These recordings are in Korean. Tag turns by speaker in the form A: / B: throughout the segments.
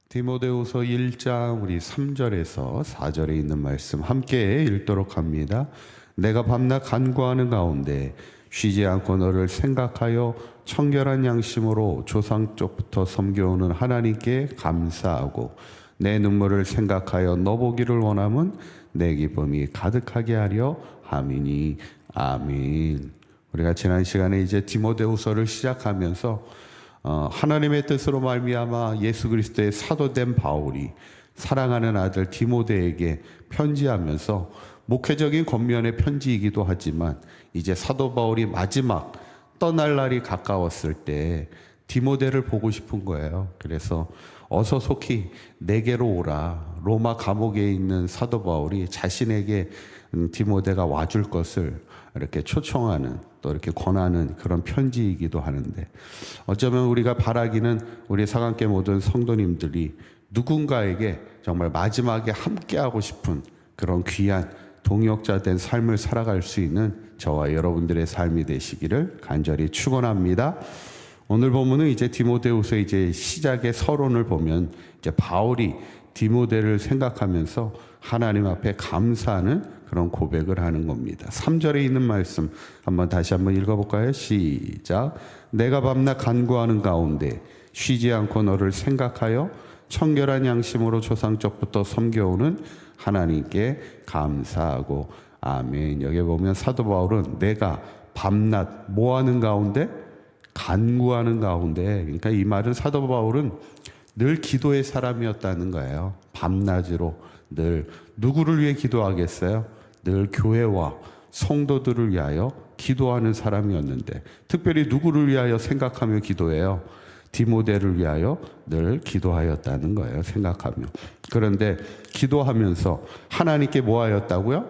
A: 디모데후서 1장 우리 3절에서 4절에 있는 말씀 함께 읽도록 합니다. 내가 밤낮 간구하는 가운데 쉬지 않고 너를 생각하여 청결한 양심으로 조상 쪽부터 섬겨오는 하나님께 감사하고 내 눈물을 생각하여 너 보기를 원함은 내 기쁨이 가득하게 하려 함이니 아멘. 우리가 지난 시간에 이제 디모데후서를 시작하면서 하나님의 뜻으로 말미암아 예수 그리스도의 사도된 바울이 사랑하는 아들 디모데에게 편지하면서 목회적인 겉면의 편지이기도 하지만 이제 사도 바울이 마지막 떠날 날이 가까웠을 때 디모데를 보고 싶은 거예요. 그래서 어서 속히 내게로 오라. 로마 감옥에 있는 사도 바울이 자신에게 디모데가 와줄 것을 이렇게 초청하는, 또 이렇게 권하는 그런 편지이기도 하는데, 어쩌면 우리가 바라기는 우리 사강계 모든 성도님들이 누군가에게 정말 마지막에 함께하고 싶은 그런 귀한 동역자 된 삶을 살아갈 수 있는 저와 여러분들의 삶이 되시기를 간절히 축원합니다. 오늘 본문은 이제 디모데후서 이제 시작의 서론을 보면 이제 바울이 디모데를 생각하면서 하나님 앞에 감사하는 그런 고백을 하는 겁니다. 3절에 있는 말씀 다시 한번 읽어볼까요? 시작. 내가 밤낮 간구하는 가운데 쉬지 않고 너를 생각하여 청결한 양심으로 조상적부터 섬겨오는 하나님께 감사하고 아멘. 여기 보면 사도 바울은 내가 밤낮 뭐 하는 가운데? 간구하는 가운데. 그러니까 이 말은 사도 바울은 늘 기도의 사람이었다는 거예요. 밤낮으로 늘 누구를 위해 기도하겠어요? 늘 교회와 성도들을 위하여 기도하는 사람이었는데, 특별히 누구를 위하여 생각하며 기도해요? 디모데를 위하여 늘 기도하였다는 거예요. 생각하며. 그런데 기도하면서 하나님께 뭐 하였다고요?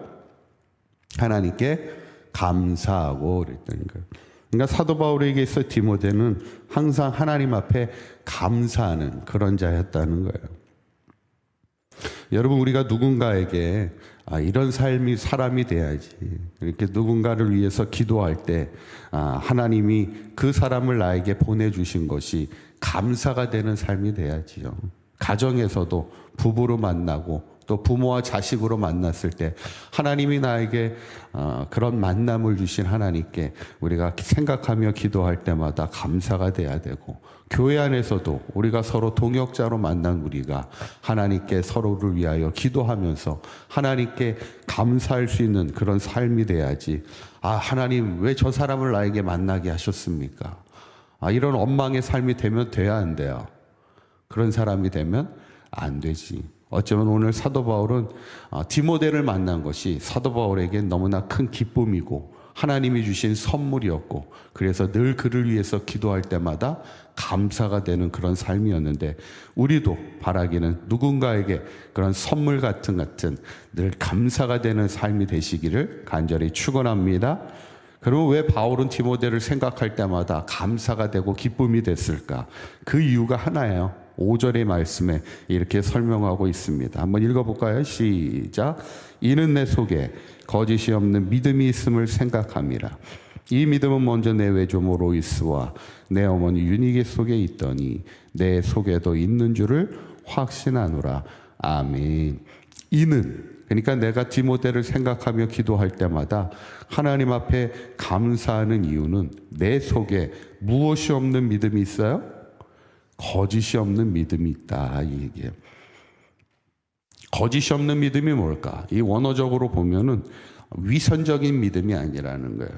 A: 하나님께 감사하고 그랬다는 거예요. 그러니까 사도 바울에게 있어 디모데는 항상 하나님 앞에 감사하는 그런 자였다는 거예요. 여러분, 우리가 누군가에게 이런 사람이 돼야지, 이렇게 누군가를 위해서 기도할 때 하나님이 그 사람을 나에게 보내주신 것이 감사가 되는 삶이 돼야지요. 가정에서도 부부로 만나고 또 부모와 자식으로 만났을 때 하나님이 나에게 그런 만남을 주신 하나님께 우리가 생각하며 기도할 때마다 감사가 돼야 되고, 교회 안에서도 우리가 서로 동역자로 만난 우리가 하나님께 서로를 위하여 기도하면서 하나님께 감사할 수 있는 그런 삶이 돼야지, 하나님 왜 저 사람을 나에게 만나게 하셨습니까? 이런 원망의 삶이 되면 돼야 안 돼요. 그런 사람이 되면 안 되지. 어쩌면 오늘 사도 바울은 디모데를 만난 것이 사도 바울에게 너무나 큰 기쁨이고 하나님이 주신 선물이었고, 그래서 늘 그를 위해서 기도할 때마다 감사가 되는 그런 삶이었는데, 우리도 바라기는 누군가에게 그런 선물 같은 늘 감사가 되는 삶이 되시기를 간절히 축원합니다. 그러면 왜 바울은 디모데를 생각할 때마다 감사가 되고 기쁨이 됐을까? 그 이유가 하나예요. 5절의 말씀에 이렇게 설명하고 있습니다. 한번 읽어볼까요? 시작. 이는 내 속에 거짓이 없는 믿음이 있음을 생각함이라. 이 믿음은 먼저 내 외조모 로이스와 내 어머니 유니게 속에 있더니 내 속에도 있는 줄을 확신하노라. 아멘. 이는, 그러니까 내가 디모데를 생각하며 기도할 때마다 하나님 앞에 감사하는 이유는 내 속에 무엇이 없는 믿음이 있어요? 거짓이 없는 믿음이 있다, 이 얘기예요. 거짓이 없는 믿음이 뭘까? 이 원어적으로 보면은 위선적인 믿음이 아니라는 거예요.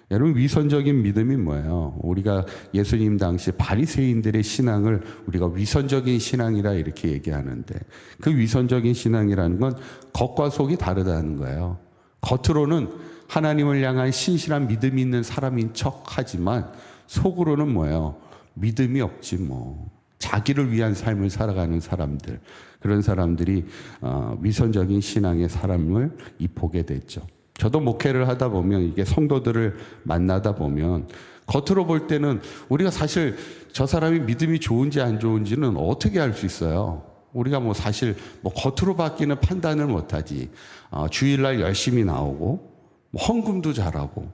A: 여러분, 위선적인 믿음이 뭐예요? 우리가 예수님 당시 바리새인들의 신앙을 우리가 위선적인 신앙이라 이렇게 얘기하는데, 그 위선적인 신앙이라는 건 겉과 속이 다르다는 거예요. 겉으로는 하나님을 향한 신실한 믿음이 있는 사람인 척 하지만 속으로는 뭐예요? 믿음이 없지 뭐. 자기를 위한 삶을 살아가는 사람들, 그런 사람들이 위선적인 신앙의 사람을 보게 됐죠. 저도 목회를 하다 보면, 이게 성도들을 만나다 보면 겉으로 볼 때는 우리가 사실 저 사람이 믿음이 좋은지 안 좋은지는 어떻게 알 수 있어요? 우리가 사실 겉으로밖에는 판단을 못하지. 주일날 열심히 나오고 헌금도 잘하고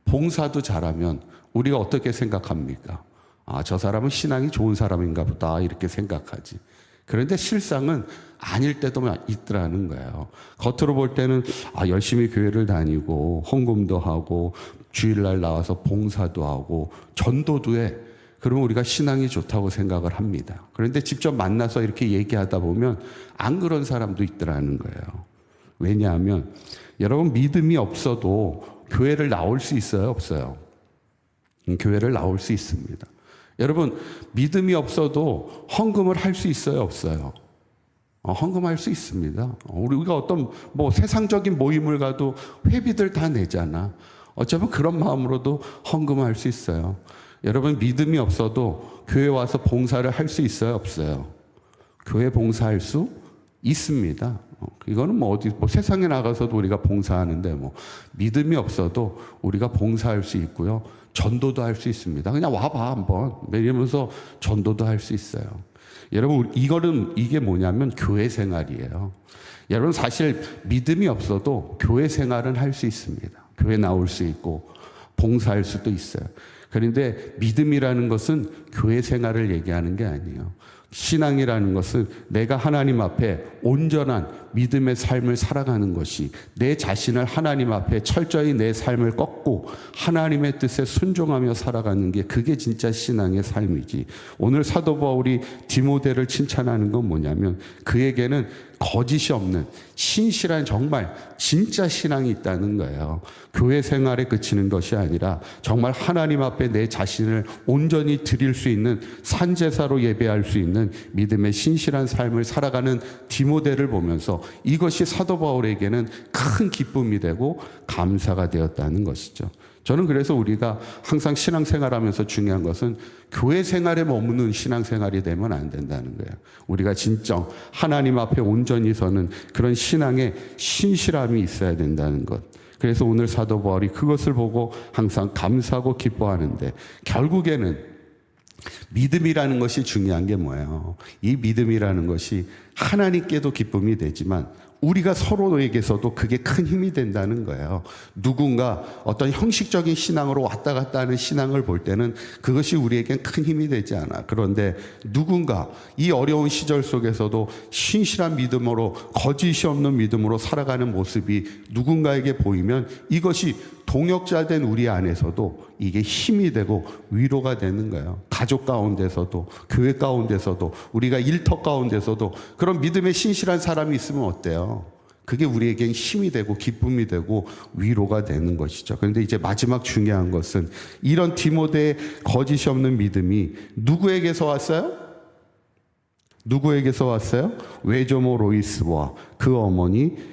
A: 봉사도 잘하면 우리가 어떻게 생각합니까? 저 사람은 신앙이 좋은 사람인가 보다, 이렇게 생각하지. 그런데 실상은 아닐 때도 있더라는 거예요. 겉으로 볼 때는 열심히 교회를 다니고 헌금도 하고 주일날 나와서 봉사도 하고 전도도 해. 그러면 우리가 신앙이 좋다고 생각을 합니다. 그런데 직접 만나서 이렇게 얘기하다 보면 안 그런 사람도 있더라는 거예요. 왜냐하면 여러분, 믿음이 없어도 교회를 나올 수 있어요, 없어요? 교회를 나올 수 있습니다. 여러분, 믿음이 없어도 헌금을 할 수 있어요, 없어요? 헌금할 수 있습니다. 우리가 어떤 세상적인 모임을 가도 회비들 다 내잖아. 어쩌면 그런 마음으로도 헌금할 수 있어요. 여러분, 믿음이 없어도 교회 와서 봉사를 할 수 있어요, 없어요? 교회 봉사할 수 있습니다. 이거는 세상에 나가서도 우리가 봉사하는데 믿음이 없어도 우리가 봉사할 수 있고요. 전도도 할 수 있습니다. 그냥 와봐 한번 이러면서 전도도 할 수 있어요. 여러분, 이게 뭐냐면 교회 생활이에요. 여러분, 사실 믿음이 없어도 교회 생활은 할 수 있습니다. 교회 나올 수 있고 봉사할 수도 있어요. 그런데 믿음이라는 것은 교회 생활을 얘기하는 게 아니에요. 신앙이라는 것은 내가 하나님 앞에 온전한 믿음의 삶을 살아가는 것이, 내 자신을 하나님 앞에 철저히 내 삶을 꺾고 하나님의 뜻에 순종하며 살아가는 게, 그게 진짜 신앙의 삶이지. 오늘 사도 바울이 디모데를 칭찬하는 건 뭐냐면, 그에게는 거짓이 없는 신실한 정말 진짜 신앙이 있다는 거예요. 교회 생활에 그치는 것이 아니라 정말 하나님 앞에 내 자신을 온전히 드릴 수 있는, 산제사로 예배할 수 있는 믿음의 신실한 삶을 살아가는 디모데를 보면서 이것이 사도 바울에게는 큰 기쁨이 되고 감사가 되었다는 것이죠. 저는 그래서 우리가 항상 신앙생활하면서 중요한 것은 교회 생활에 머무는 신앙생활이 되면 안 된다는 거예요. 우리가 진정 하나님 앞에 온전히 서는 그런 신앙의 신실함이 있어야 된다는 것. 그래서 오늘 사도 바울이 그것을 보고 항상 감사하고 기뻐하는데, 결국에는 믿음이라는 것이 중요한 게 뭐예요? 이 믿음이라는 것이 하나님께도 기쁨이 되지만 우리가 서로에게서도 그게 큰 힘이 된다는 거예요. 누군가 어떤 형식적인 신앙으로 왔다 갔다 하는 신앙을 볼 때는 그것이 우리에겐 큰 힘이 되지 않아. 그런데 누군가 이 어려운 시절 속에서도 신실한 믿음으로, 거짓이 없는 믿음으로 살아가는 모습이 누군가에게 보이면 이것이 동역자된 우리 안에서도 이게 힘이 되고 위로가 되는 거예요. 가족 가운데서도, 교회 가운데서도, 우리가 일터 가운데서도 그런 믿음의 신실한 사람이 있으면 어때요? 그게 우리에겐 힘이 되고 기쁨이 되고 위로가 되는 것이죠. 그런데 이제 마지막 중요한 것은, 이런 디모데의 거짓이 없는 믿음이 누구에게서 왔어요? 누구에게서 왔어요? 외조모 로이스와 그 어머니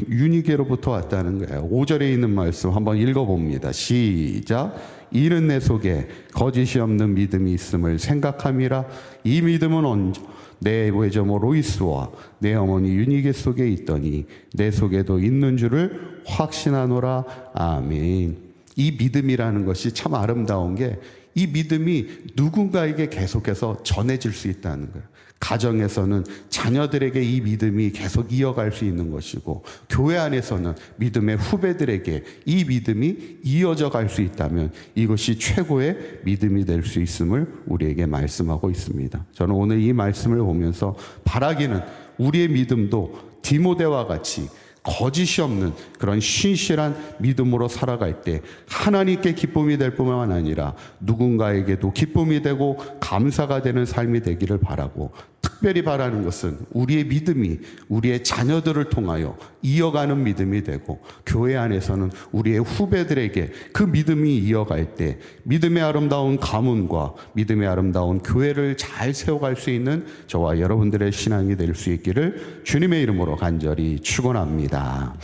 A: 유니게로부터 왔다는 거예요. 5절에 있는 말씀 한번 읽어봅니다. 시작. 이는 내 속에 거짓이 없는 믿음이 있음을 생각함이라. 이 믿음은 언제 내 외조모 로이스와 내 어머니 유니게 속에 있더니 내 속에도 있는 줄을 확신하노라. 아멘. 이 믿음이라는 것이 참 아름다운 게, 이 믿음이 누군가에게 계속해서 전해질 수 있다는 거예요. 가정에서는 자녀들에게 이 믿음이 계속 이어갈 수 있는 것이고, 교회 안에서는 믿음의 후배들에게 이 믿음이 이어져 갈 수 있다면 이것이 최고의 믿음이 될 수 있음을 우리에게 말씀하고 있습니다. 저는 오늘 이 말씀을 보면서 바라기는 우리의 믿음도 디모데와 같이 거짓이 없는 그런 신실한 믿음으로 살아갈 때 하나님께 기쁨이 될 뿐만 아니라 누군가에게도 기쁨이 되고 감사가 되는 삶이 되기를 바라고, 특별히 바라는 것은 우리의 믿음이 우리의 자녀들을 통하여 이어가는 믿음이 되고, 교회 안에서는 우리의 후배들에게 그 믿음이 이어갈 때 믿음의 아름다운 가문과 믿음의 아름다운 교회를 잘 세워갈 수 있는 저와 여러분들의 신앙이 될 수 있기를 주님의 이름으로 간절히 축원합니다.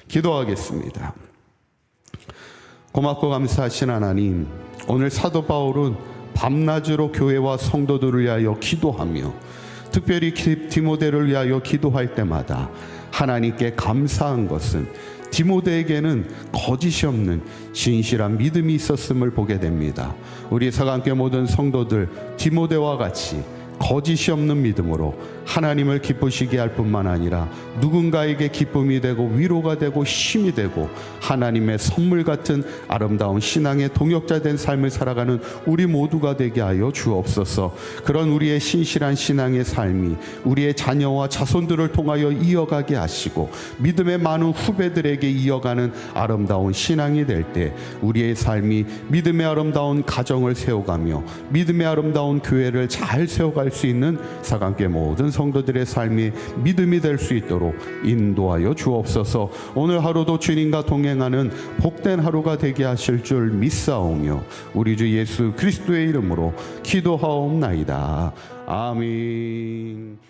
A: 기도하겠습니다. 고맙고 감사하신 하나님, 오늘 사도 바울은 밤낮으로 교회와 성도들을 위하여 기도하며 특별히 디모데를 위하여 기도할 때마다 하나님께 감사한 것은 디모데에게는 거짓이 없는 진실한 믿음이 있었음을 보게 됩니다. 우리 서강교회 모든 성도들 디모데와 같이 거짓이 없는 믿음으로 하나님을 기쁘시게 할 뿐만 아니라 누군가에게 기쁨이 되고 위로가 되고 힘이 되고 하나님의 선물 같은 아름다운 신앙의 동역자 된 삶을 살아가는 우리 모두가 되게 하여 주옵소서. 그런 우리의 신실한 신앙의 삶이 우리의 자녀와 자손들을 통하여 이어가게 하시고 믿음의 많은 후배들에게 이어가는 아름다운 신앙이 될 때 우리의 삶이 믿음의 아름다운 가정을 세워가며 믿음의 아름다운 교회를 잘 세워갈 수 있는 사강교회 모든 성도들의 삶이 믿음이 될 수 있도록 인도하여 주옵소서. 오늘 하루도 주님과 동행하는 복된 하루가 되게 하실 줄 믿사오며 우리 주 예수 그리스도의 이름으로 기도하옵나이다. 아멘.